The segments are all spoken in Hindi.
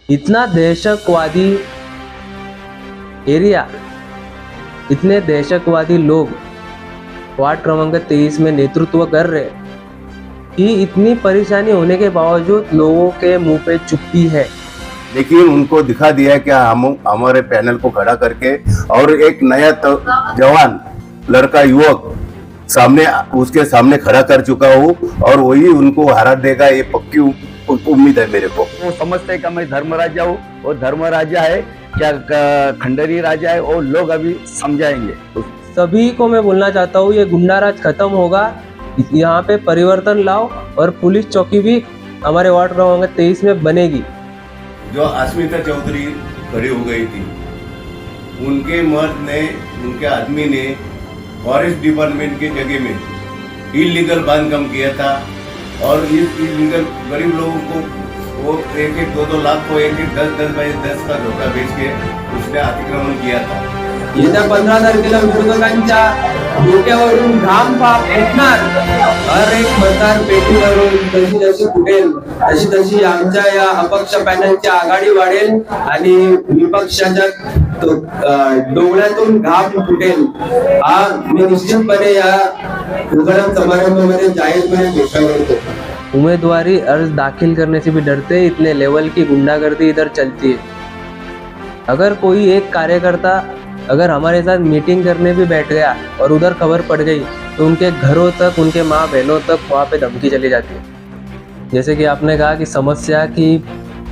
इतना दहशतवादी एरिया, इतने दहशतवादी लोग वार्ड क्रमांक 23 में नेतृत्व कर रहे कि इतनी परेशानी होने के बावजूद लोगों के मुंह पे चुप्पी है। लेकिन उनको दिखा दिया है कि हम हमारे पैनल को खड़ा करके और एक नया जवान लड़का युवक सामने उसके सामने खड़ा कर चुका हूँ और वही उनको हरा देगा, ये पक्की उम्मीद है मेरे को। वो समझते हैं कि मैं धर्म राजा हूँ, वो धर्म राजा है क्या खंडरी राजा है, वो लोग अभी समझाएंगे। सभी को मैं बोलना चाहता हूँ, ये गुंडाराज खत्म होगा, यहाँ पे परिवर्तन लाओ और पुलिस चौकी भी हमारे वार्ड क्रमांक 23 में बनेगी। जो अस्मिता चौधरी खड़ी हो गई थी, उनके मर्द ने, उनके आदमी ने फॉरेस्ट डिपार्टमेंट के जगह में इलीगल बांधकाम किया था और इस इलीगल गरीब लोगों को वो 1-2 लाख को 10 का धोखा बेच के उसने अतिक्रमण किया था। येत्या 15 तारखेला विरोधकांच्या डोक्यावरून घाम फुटणार, हर एक मतदार पेटीवरून जशी जशी फुटेल तशी तशी आमच्या या अपक्ष पॅनलची आघाडी वाढेल आणि विपक्षाच्या डोळ्यातून घाम फुटेल। हा मी निश्चितपणे या उद्घाटन समारंभामध्ये जाहीरपणे घोषणा करतो। उम्मीदवारी अर्ज दाखिल करने से भी डरते, इतने लेवल की गुंडागर्दी इधर चलती है। अगर कोई एक कार्यकर्ता अगर हमारे साथ मीटिंग करने भी बैठ गया और उधर खबर पड़ गई तो उनके घरों तक, उनके माँ बहनों तक वहाँ पे धमकी चली जाती है। जैसे कि आपने कहा कि समस्या की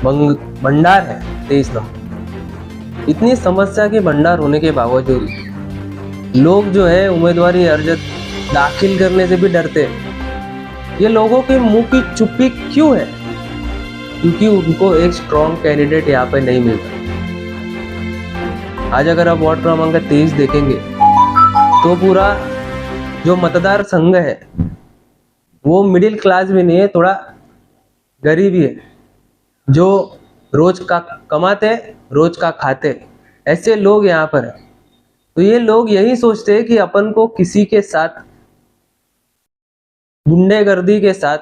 भंडार है 23 नंबर, इतनी समस्या की भंडार होने के बावजूद लोग जो है उम्मीदवारी अर्ज दाखिल करने से भी डरते। ये लोगों के मुंह की चुप्पी क्यों है? क्योंकि उनको एक स्ट्रॉन्ग कैंडिडेट यहाँ पे नहीं मिलता। आज अगर आप वार्ड क्रमांक 23 देखेंगे तो पूरा जो मतदार संघ है वो मिडिल क्लास भी नहीं है, थोड़ा गरीब ही है, जो रोज का कमाते रोज का खाते, ऐसे लोग यहाँ पर है। तो ये लोग यही सोचते हैं कि अपन को किसी के साथ गुंडेगर्दी के साथ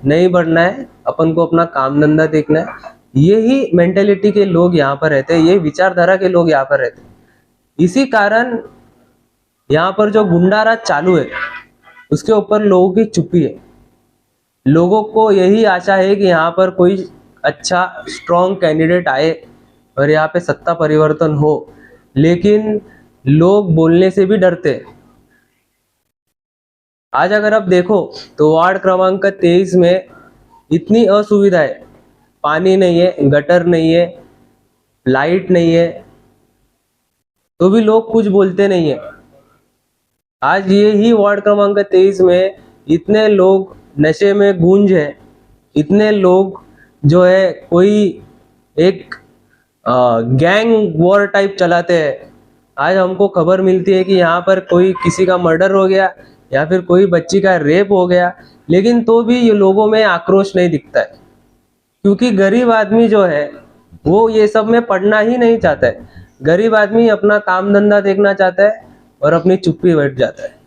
नहीं बढ़ना है, अपन को अपना काम धंधा देखना है। यही मेंटेलिटी के लोग यहाँ पर रहते हैं, यही विचारधारा के लोग यहाँ पर रहते हैं। इसी कारण यहाँ पर जो गुंडाराज चालू है उसके ऊपर लोगों की चुप्पी है। लोगों को यही आशा है कि यहाँ पर कोई अच्छा स्ट्रॉन्ग कैंडिडेट आए और यहाँ पे सत्ता परिवर्तन हो, लेकिन लोग बोलने से भी डरते हैं। आज अगर आप देखो तो वार्ड क्रमांक 23 में इतनी असुविधा है, पानी नहीं है, गटर नहीं है, लाइट नहीं है, तो भी लोग कुछ बोलते नहीं है। आज ये ही वार्ड क्रमांक 23 में इतने लोग नशे में गूंज है, इतने लोग जो है कोई एक गैंग वॉर टाइप चलाते हैं। आज हमको खबर मिलती है कि यहाँ पर कोई किसी का मर्डर हो गया या फिर कोई बच्ची का रेप हो गया, लेकिन तो भी ये लोगों में आक्रोश नहीं दिखता है, क्योंकि गरीब आदमी जो है वो ये सब में पढ़ना ही नहीं चाहता है। गरीब आदमी अपना काम धंधा देखना चाहता है और अपनी चुप्पी बैठ जाता है।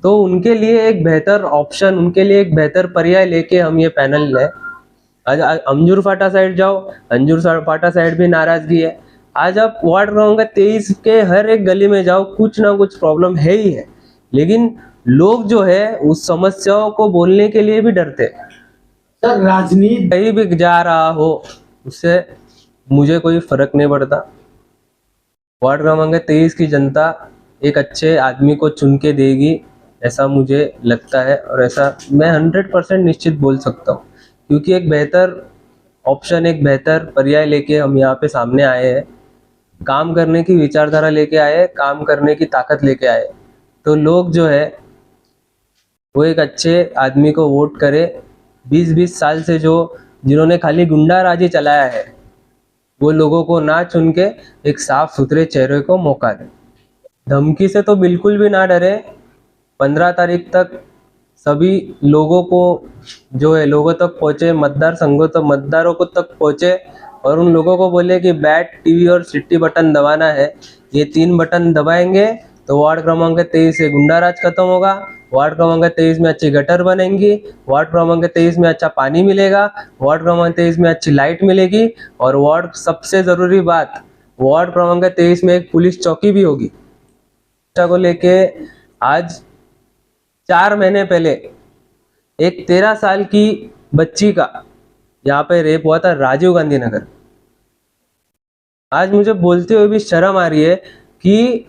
तो उनके लिए एक बेहतर ऑप्शन, उनके लिए एक बेहतर पर्याय लेके हम ये पैनल है। आज अंजूर फाटा साइड जाओ, अंजूर फाटा साइड भी नाराजगी है। आज आप वार्ड क्रमांक 23 के हर एक गली में जाओ, कुछ ना कुछ प्रॉब्लम है ही है, लेकिन लोग जो है उस समस्याओं को बोलने के लिए भी डरते। सर, राजनीति कहीं भी जा रहा हो उससे मुझे कोई फर्क नहीं पड़ता। वार्ड क्रमांक 23 की जनता एक अच्छे आदमी को चुन के देगी, ऐसा मुझे लगता है और ऐसा मैं 100% निश्चित बोल सकता हूँ, क्योंकि एक बेहतर ऑप्शन, एक बेहतर पर्याय लेके हम यहाँ पे सामने आए हैं। काम करने की विचारधारा लेके आए, काम करने की ताकत लेके आए, तो लोग जो है वो एक अच्छे आदमी को वोट करे। 20-20 साल से जिन्होंने खाली गुंडाराजी चलाया है वो लोगों को ना चुन के एक साफ सुथरे चेहरे को मौका दे। धमकी से तो बिल्कुल भी ना डरे। 15 तारीख तक सभी लोगों को जो है लोगों तक पहुँचे, मतदार संघों तक, मतदारों को तक पहुँचे और उन लोगों को बोले कि बैट, टीवी और सिटी बटन दबाना है। ये 3 बटन दबाएंगे तो वार्ड क्रमांक 23 से गुंडाराज खत्म होगा, वार्ड क्रमांक 23 में अच्छी गटर बनेंगी, वार्ड क्रमांक 23 में अच्छा पानी मिलेगा, वार्ड क्रमांक 23 में अच्छी लाइट मिलेगी, और वार्ड सबसे जरूरी बात, वार्ड क्रमांक 23 में एक पुलिस चौकी भी होगी। शिक्षा को लेके आज 4 महीने पहले एक 13 साल की बच्ची का यहाँ पे रेप हुआ था राजीव गांधी नगर। आज मुझे बोलते हुए भी शर्म आ रही है कि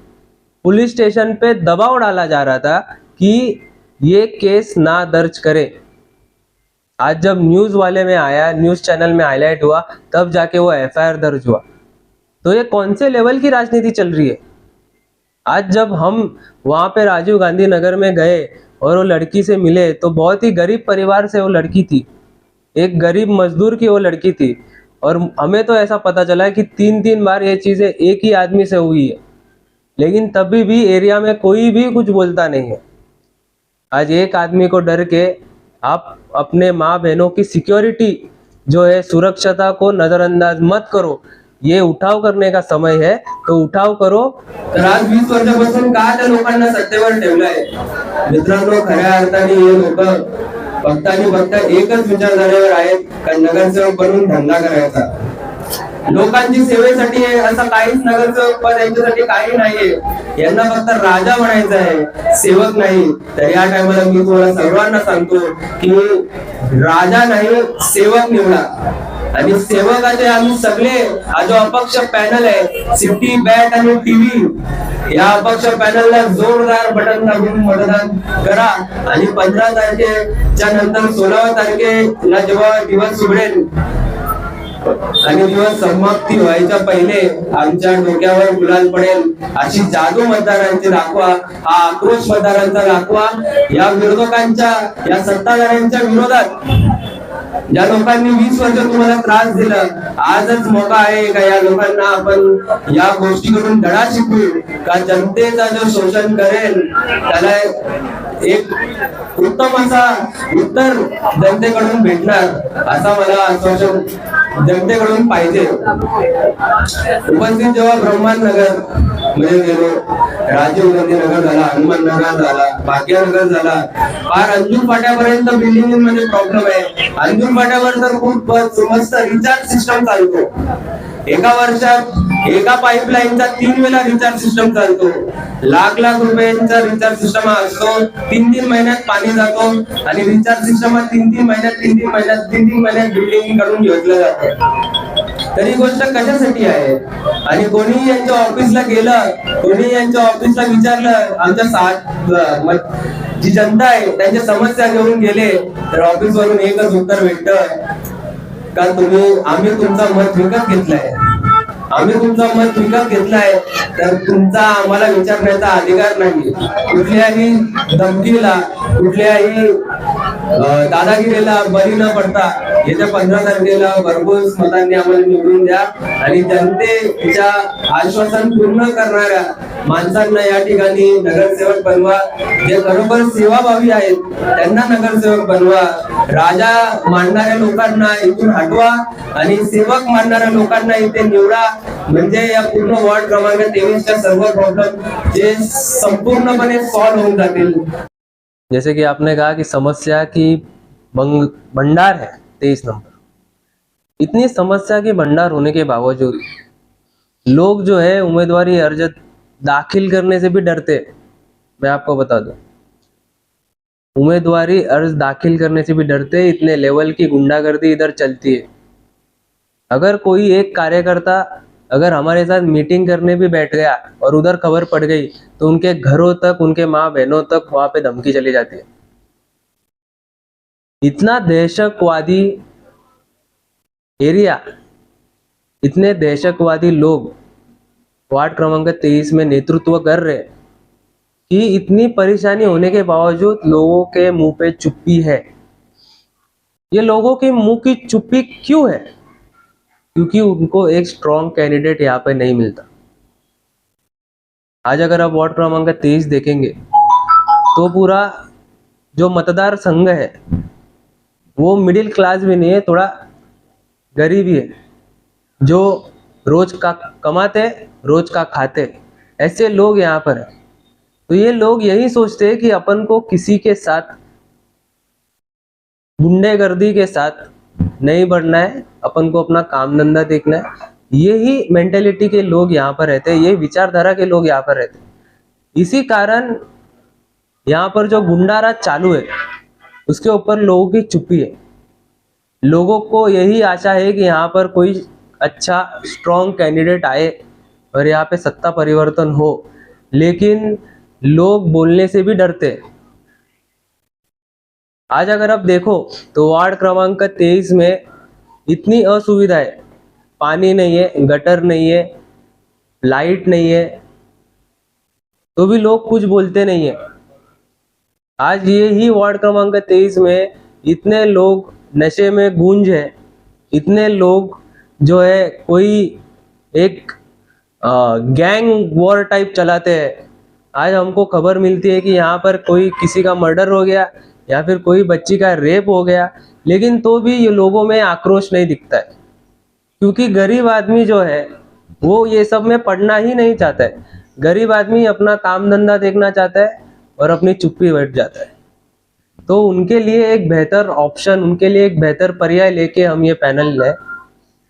पुलिस स्टेशन पे दबाव डाला जा रहा था कि ये केस ना दर्ज करे। आज जब न्यूज़ वाले में आया, न्यूज़ चैनल में हाईलाइट हुआ, तब जाके वो एफआईआर दर्ज हुआ। तो ये कौन से लेवल की राजनीति चल रही है? आज जब हम वहाँ पे राजीव गांधी नगर में गए और वो लड़की से मिले तो बहुत ही गरीब परिवार से वो लड़की थी, एक गरीब मजदूर की वो लड़की थी, और हमें तो ऐसा पता चला है कि 3 बार ये चीज़ें एक ही आदमी से हुई है, लेकिन तभी भी एरिया में कोई भी कुछ बोलता नहीं है। आज एक आदमी को डर के आप अपने माँ बहनों की सिक्योरिटी जो है, सुरक्षता को नज़रअंदाज मत करो। ये उठाव करने का समय है, तो उठाव करो। तर आज 20 वर्षापासून का त्या लोकांना सत्तेवर ठेवलंय? मित्रांनो, खऱ्या अर्थाने हे लोक बघता एकच विचारधारेवर आहेत का नगरसेवक बनून धंदा करायचा। लोकांची सेवेसाठी असं काहीच नगरसेवक पद यांच्यासाठी काही नाहीये, यांना फक्त राजा बनायचं आहे, सेवक नाही। तर या टायमाला मी तुम्हाला सर्वांना सांगतो की राजा नाही, सेवक निवडा। आणि सेवकाचे आम्ही सगळे, हा जो अपक्ष पॅनल आहे, सिटी बॅट आणि टीव्ही, या अपक्ष पॅनलला जोरदार बटन दाबून मतदान करा। आणि 15 तारखेच्या नंतर 16 तारखेला जेव्हा दिवस उघडेल आणि दिवस समाप्ती व्हायच्या पहिले आमच्या डोक्यावर गुलाल पडेल, अशी जादू मतदारांची दाखवा, हा आक्रोश मतदारांचा दाखवा। या विरोधकांच्या, या सत्ताधाऱ्यांच्या विरोधात ज्या लोकांनी 20 वर्ष तुम्हाला त्रास दिला, आजच मौका आहे का या लोकांना आपण या गोष्टीकडून धडा शिकवू का जनतेचा जो शोषण करेल त्याला एक उत्तम असा उत्तर जनतेकडून भेटणार, असा मला आश्वासन जनतेकडून पाहिजे। उपस्थित जेव्हा ब्रह्मांड नगर मध्ये गेलो, राजीव गांधी नगर झाला, हनुमान नगर झाला, भाग्यनगर झाला, फार अंजुम फाट्यापर्यंत बिल्डिंग मध्ये प्रॉब्लेम आहे। अंजुम फाट्यावर तर खूप मस्त रिचार्ज सिस्टम चालतो, एका वर्षात एका पाईपलाईनचा 3 वेळा रिचार्ज सिस्टम चालतो, लाख रुपयांचा रिचार्ज सिस्टम असतो, 3 महिन्यात पाणी जातो आणि रिचार्ज सिस्टम 3 महिन्यात बिल्डिंग कडून घेतलं जातं। तर ही गोष्ट कशासाठी आहे? आणि कोणी यांच्या ऑफिसला गेलं, कोणी यांच्या ऑफिसला विचारलं, आमच्या जी जनता आहे त्यांच्या समस्या घेऊन गेले, तर ऑफिस वरून एकच उत्तर भेटतं का आम्ही तुमचा मत विकत घेतलाय, आम्ही तुमचा मत विकत घेतलाय, तर तुमचा आम्हाला विचारण्याचा अधिकार नाही। कुठल्याही धमकीला, कुठल्याही दादागिरीला बळी न पडता येत्या 15 तारखेला भरघोस मतांनी आम्हाला निवडून द्या आणि जनतेच्या आश्वासन पूर्ण करणाऱ्या माणसांना या ठिकाणी नगरसेवक बनवा। जे खरोखर सेवाभावी आहेत त्यांना नगरसेवक बनवा। राजा मानणाऱ्या लोकांना इथून हटवा आणि सेवक मानणाऱ्या लोकांना इथे निवडा, म्हणजे या पूर्ण वार्ड क्रमांक 23च्या सर्व प्रॉब्लेम जे संपूर्णपणे सॉल्व होऊन जातील। जैसे कि आपने कहा कि समस्या की भंडार है 23 नंबर, इतनी समस्या की भंडार होने के बावजूद लोग जो है उम्मीदवारी अर्ज दाखिल करने से भी डरते। मैं आपको बता दूं, उम्मीदवारी अर्ज दाखिल करने से भी डरते, इतने लेवल की गुंडागर्दी इधर चलती है। अगर कोई एक कार्यकर्ता अगर हमारे साथ मीटिंग करने भी बैठ गया और उधर खबर पड़ गई तो उनके घरों तक, उनके माँ बहनों तक वहां पे धमकी चली जाती है। इतना दहशतवादी एरिया, इतने दहशतवादी लोग वार्ड क्रमांक 23 में नेतृत्व कर रहे कि इतनी परेशानी होने के बावजूद लोगों के मुंह पे चुप्पी है। ये लोगों के मुंह की चुप्पी क्यों है? क्योंकि उनको एक स्ट्रॉन्ग कैंडिडेट यहाँ पे नहीं मिलता। आज अगर आप वार्ड क्रमांक 23 देखेंगे तो पूरा जो मतदार संघ है वो मिडिल क्लास भी नहीं है, थोड़ा गरीब ही है, जो रोज का कमाते रोज का खाते, ऐसे लोग यहाँ पर है। तो ये लोग यही सोचते हैं कि अपन को किसी के साथ गुंडेगर्दी के साथ नहीं बढ़ना है, अपन को अपना काम धंधा देखना है। यही मेंटेलिटी के लोग यहाँ पर रहते हैं, यही विचारधारा के लोग यहाँ पर रहते हैं। इसी कारण यहाँ पर जो गुंडाराज चालू है उसके ऊपर लोगों की चुप्पी है। लोगों को यही आशा है कि यहाँ पर कोई अच्छा स्ट्रॉन्ग कैंडिडेट आए और यहाँ पे सत्ता परिवर्तन हो, लेकिन लोग बोलने से भी डरते हैं। आज अगर आप देखो तो वार्ड क्रमांक 23 में इतनी असुविधा है, पानी नहीं है, गटर नहीं है, लाइट नहीं है, तो भी लोग कुछ बोलते नहीं है। आज ये ही वार्ड क्रमांक 23 में इतने लोग नशे में गूंज है, इतने लोग जो है कोई एक गैंग वॉर टाइप चलाते हैं। आज हमको खबर मिलती है कि यहाँ पर कोई किसी का मर्डर हो गया या फिर कोई बच्ची का रेप हो गया, लेकिन तो भी ये लोगों में आक्रोश नहीं दिखता है, क्योंकि गरीब आदमी जो है वो ये सब में पढ़ना ही नहीं चाहता है। गरीब आदमी अपना काम धंधा देखना चाहता है और अपनी चुप्पी बैठ जाता है। तो उनके लिए एक बेहतर ऑप्शन, उनके लिए एक बेहतर पर्याय लेके हम ये पैनल है।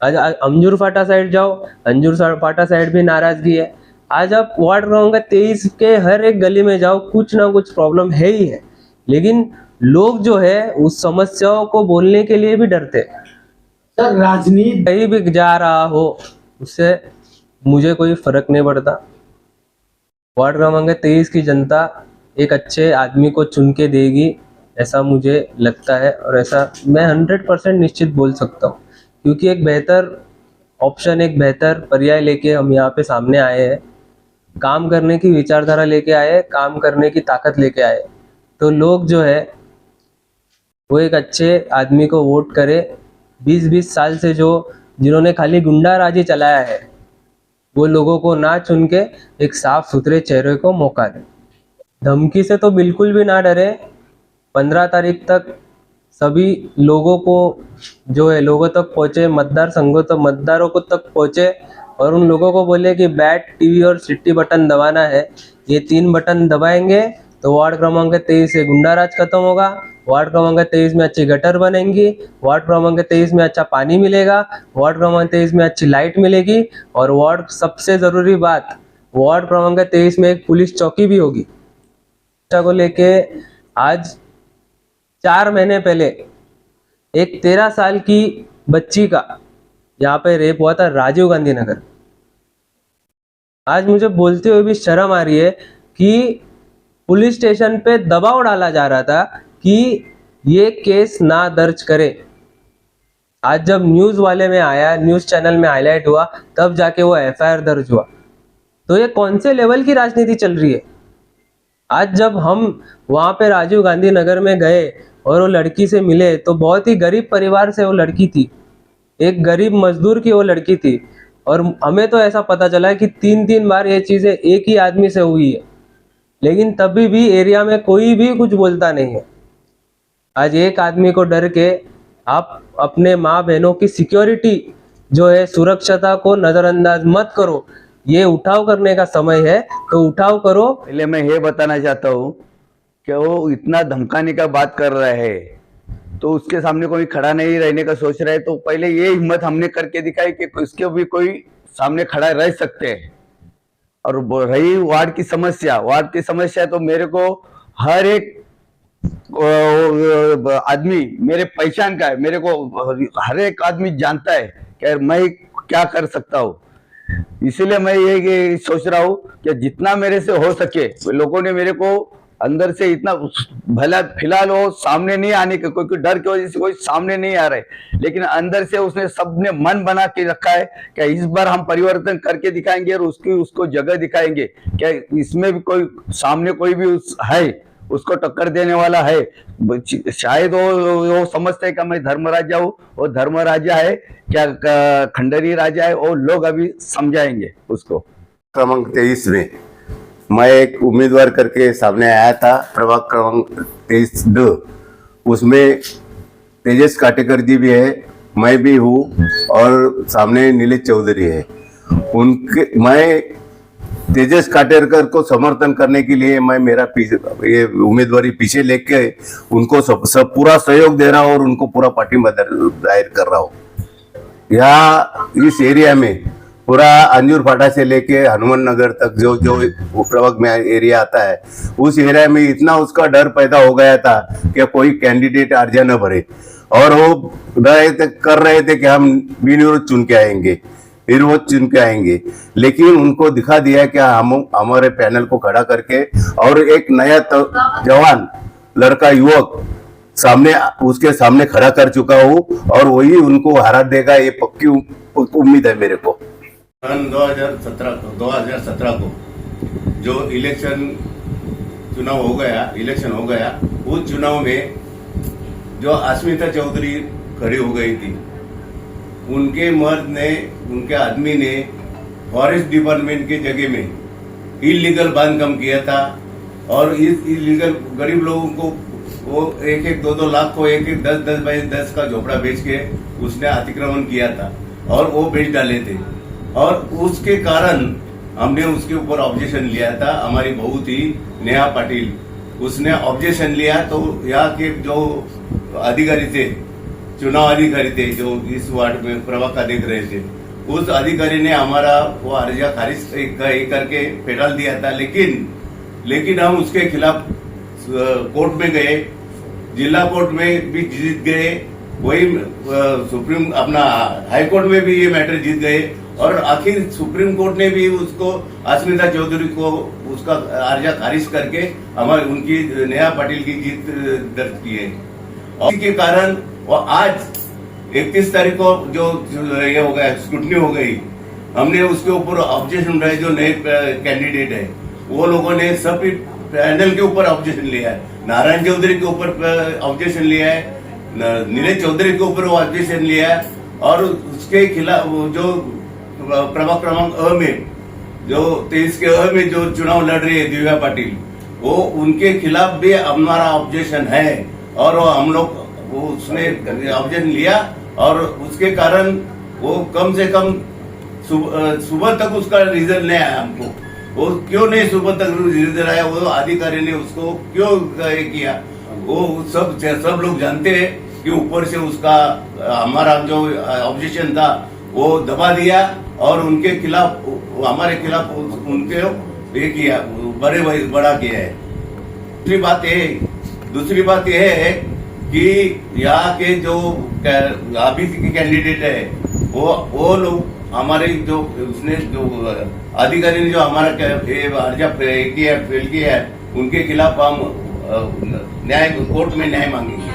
आज अंजूर फाटा साइड जाओ, अंजूर फाटा साइड भी नाराजगी है। आज आप वार्ड क्रमांक 23 के हर एक गली में जाओ, कुछ ना कुछ प्रॉब्लम है ही है, लेकिन लोग जो है उस समस्याओं को बोलने के लिए भी डरते हैं। सर राजनीति कहीं भी जा रहा हो उससे मुझे कोई फर्क नहीं पड़ता। वार्ड क्रमांक 23 की जनता एक अच्छे आदमी को चुन के देगी, ऐसा मुझे लगता है, और ऐसा मैं 100% निश्चित बोल सकता हूँ, क्योंकि एक बेहतर ऑप्शन, एक बेहतर पर्याय लेके हम यहाँ पे सामने आए हैं। काम करने की विचारधारा लेके आए, काम करने की ताकत लेके आए, तो लोग जो है वो एक अच्छे आदमी को वोट करे। 20-20 साल से जिन्होंने खाली गुंडाराजी चलाया है, वो लोगों को ना चुन के एक साफ सुथरे चेहरे को मौका दे। धमकी से तो बिल्कुल भी ना डरे। 15 तारीख तक सभी लोगों को जो है लोगों तक पहुँचे, मतदार संघों तक, मतदारों को तक पहुँचे और उन लोगों को बोले कि बैट, टीवी और सिटी बटन दबाना है। ये 3 बटन दबाएंगे तो वार्ड क्रमांक 23 से गुंडाराज खत्म होगा, वार्ड क्रमांक 23 में अच्छी गटर बनेंगी, वार्ड क्रमांक 23 में अच्छा पानी मिलेगा, वार्ड क्रमांक 23 में अच्छी लाइट मिलेगी, और वार्ड सबसे ज़रूरी बात, वार्ड क्रमांक 23 में एक पुलिस चौकी भी होगी। को लेके आज 4 महीने पहले एक 13 साल की बच्ची का यहाँ पे रेप हुआ था राजीव गांधी नगर। आज मुझे बोलते हुए भी शर्म आ रही है कि पुलिस स्टेशन पे दबाव डाला जा रहा था कि ये केस ना दर्ज करे। आज जब न्यूज़ वाले में आया, न्यूज़ चैनल में हाईलाइट हुआ, तब जाके वो एफआईआर दर्ज हुआ। तो ये कौन से लेवल की राजनीति चल रही है? आज जब हम वहाँ पे राजीव गांधी नगर में गए और वो लड़की से मिले तो बहुत ही गरीब परिवार से वो लड़की थी, एक गरीब मजदूर की वो लड़की थी, और हमें तो ऐसा पता चला है कि 3-3 बार ये चीज़ें एक ही आदमी से हुई है, लेकिन तभी भी एरिया में कोई भी कुछ बोलता नहीं है। आज एक आदमी को डर के आप अपने माँ बहनों की सिक्योरिटी जो है, सुरक्षता को नज़रअंदाज मत करो। ये उठाव करने का समय है तो उठाव करो। पहले मैं ये बताना चाहता हूँ कि वो इतना धमकाने का बात कर रहा है तो उसके सामने कोई खड़ा नहीं रहने का सोच रहा है, तो पहले ये हिम्मत हमने करके दिखाई कि उसके भी कोई सामने खड़ा रह सकते हैं। और रही वार्ड की समस्या तो मेरे को हर एक आदमी मेरे पहचान का है, मेरे को हर एक आदमी जानता है कि मैं क्या कर सकता हूँ। इसीलिए मैं ये सोच रहा हूँ कि जितना मेरे से हो सके, लोगों ने मेरे को अंदर से इतना भला, फिलहाल वो सामने नहीं आने के, कोई डर की वजह से कोई सामने नहीं आ रहे, लेकिन अंदर से उसने सबने मन बना के रखा है कि इस बार हम परिवर्तन करके दिखाएंगे और उसको जगह दिखाएंगे। क्या इसमें भी कोई सामने कोई भी है उसको टक्कर देने वाला है? शायद वो समझते हैं कि मैं धर्मराजा हूँ, वो धर्मराजा है क्या खंडरी राजा है, वो लोग अभी समझाएंगे उसको। क्रमांक 23 में मैं एक उम्मीदवार करके सामने आया था, प्रभाग क्रमांक 23D। उसमें तेजस काटेकर जी भी है, मैं भी हूँ और सामने नीलेश चौधरी है। मैं तेजस काटेरकर को समर्थन करने के लिए मैं मेरा ये उम्मीदवारी पीछे लेके उनको सब पूरा सहयोग दे रहा हूँ और उनको पूरा पार्टी जाहिर कर रहा हूँ। यहाँ इस एरिया में पूरा अंजूर फाटा से लेके हनुमान नगर तक जो जो प्रवक में एरिया आता है, उस एरिया में इतना उसका डर पैदा हो गया था कि कोई कैंडिडेट अर्जा न भरे, और वो कर रहे थे कि हम बिनविरोध चुन के आएंगे, विरोध चुन के आएंगे। लेकिन उनको दिखा दिया कि हम हमारे पैनल को खड़ा करके और एक नया जवान लड़का युवक उसके सामने खड़ा कर चुका हूँ और वही उनको हरा देगा, ये पक्की उम्मीद है मेरे को। सन 2017 को जो चुनाव हो गया, इलेक्शन हो गया, उस चुनाव में जो अस्मिता चौधरी खड़ी हो गई थी, उनके मर्द ने, उनके आदमी ने फॉरेस्ट डिपार्टमेंट के जगह में इलीगल बांधकाम किया था और इस इलीगल गरीब लोगों को वो 1-2 लाख को 10 बाई 10 का झोपड़ा बेच के उसने अतिक्रमण किया था और वो बेच डाले थे। और उसके कारण हमने उसके ऊपर ऑब्जेक्शन लिया था। हमारी बहू थी नेहा पाटिल, उसने ऑब्जेक्शन लिया तो यहाँ के जो अधिकारी थे, चुनाव अधिकारी थे, जो इस वार्ड में प्रवक्ता देख रहे थे, उस अधिकारी ने हमारा वो अर्जा खारिज करके फेटाल दिया था। लेकिन हम उसके खिलाफ कोर्ट में गए, जिला कोर्ट में भी जीत गए, वही सुप्रीम अपना हाई कोर्ट में भी ये मैटर जीत गए और आखिर सुप्रीम कोर्ट ने भी उसको अस्मिता चौधरी को उसका अर्जा खारिज करके हमारे उनकी नेहा पाटिल की जीत दर्ज की है। और इसी के कारण वो आज 31 तारीख को जो ये हो गया, स्क्रूटनी हो गई, हमने उसके ऊपर ऑब्जेक्शन रहे। जो नए कैंडिडेट है वो लोगों ने सब पैनल के ऊपर ऑब्जेक्शन लिया है, नारायण चौधरी के ऊपर ऑब्जेक्शन लिया है, नीरज चौधरी के ऊपर ऑब्जेक्शन लिया है और उसके खिलाफ जो प्रभाग क्रमांक अ में जो 23 के अ में जो चुनाव लड़ रही है दिव्या पाटिल, वो उनके खिलाफ भी हमारा ऑब्जेक्शन है और हम लोग उसने ऑब्जेक्शन लिया और उसके कारण वो कम से कम सुबह तक उसका रिजल्ट नहीं आया हमको। वो क्यों नहीं सुबह तक रिजल्ट आया, वो अधिकारी ने उसको क्यों किया, वो सब लोग जानते हैं कि ऊपर से उसका हमारा जो ऑब्जेक्शन था वो दबा दिया और उनके खिलाफ, हमारे खिलाफ उनके ये किया, बड़ा किया है। दूसरी बात यह है कि यहाँ के जो अभी के कैंडिडेट है वो लोग हमारे जो उसने जो अधिकारी ने जो हमारा अर्जा फेल किया है, उनके खिलाफ हम न्याय कोर्ट में न्याय मांगेंगे।